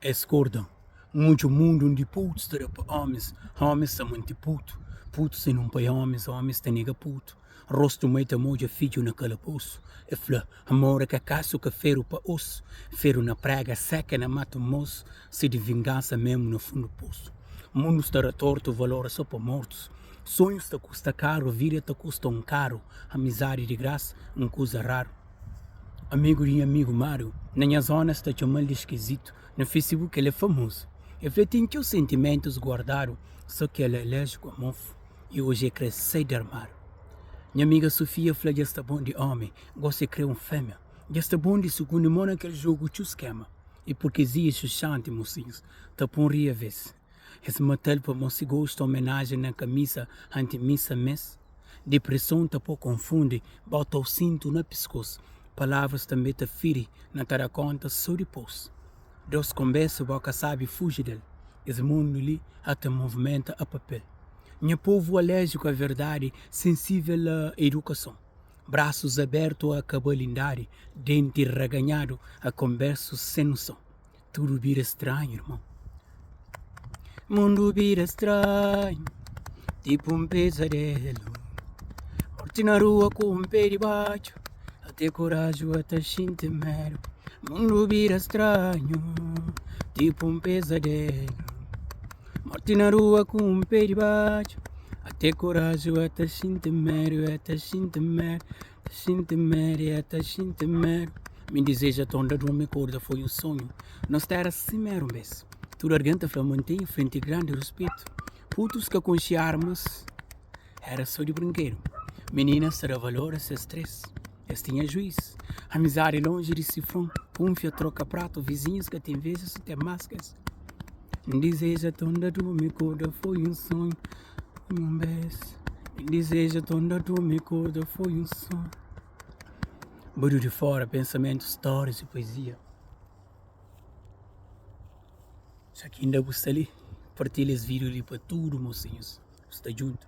Escorda, muito mundo de putos para homens, homens são muito puto, putos se não pai homens, homens tem nega puto. Rosto meita moja filho na calabouço, e flá, amor que acaso que ferro para osso, ferro na praga seca na mata moço, se de vingança mesmo no fundo do poço. Mundo estará torto, valor só para mortos. Sonhos te custa caro, vida te custa caro, amizade de graça, coisa raro. Amigo de amigo Mário, na minha zona está chamando de esquisito, no Facebook ele é famoso. Ele tem que os sentimentos guardados, só que ele é alérgico a mofo, e hoje é crescer de armário. Minha amiga Sofia falou que está bom de homem, gosta de criar fêmea. Já está bom de segundo mão naquele jogo de esquema. E porque zia chuchante, mocinhos, tá por ria vez. Esse matel para moço gosto homenagem na camisa anti-missa mês. Depressão tá por confunde, bota o cinto no pescoço. Palavras também te fere, não te dá conta só depois. Deus conversa, boca sabe, fuge dele. Esse mundo ali até movimenta a papel. Meu povo alérgico à verdade, sensível à educação. Braços abertos a cabalindade, dente reganhado a conversos sem noção. Tudo vira estranho, irmão. Mundo vira estranho, tipo pesadelo. Morte na rua com pé de baixo, até coragem até gente mero. Mundo vira estranho, tipo pesadelo. Morte na rua com pé de baixo, até coragem até gente mero, até gente mero, até gente mero, até gente mero. Me deseja tonda de uma corda foi um sonho. Nós estar assim mero mesmo. Tudo arganta para manter frente grande respeito. Putos que com armas era só de brinquedo. Meninas será valor esse estresse. Este tinha juiz. Amizade longe de cifrão. Púnfia troca prato. Vizinhos que tem vezes tem máscaras. Me deseja tonda de uma corda foi um sonho. Um beijo. Me deseja tonda de uma corda foi um sonho. Barulho de fora, pensamentos, histórias e poesia. Já que ainda você ali, partilha esse vídeo ali para tudo, mocinhos. Está junto.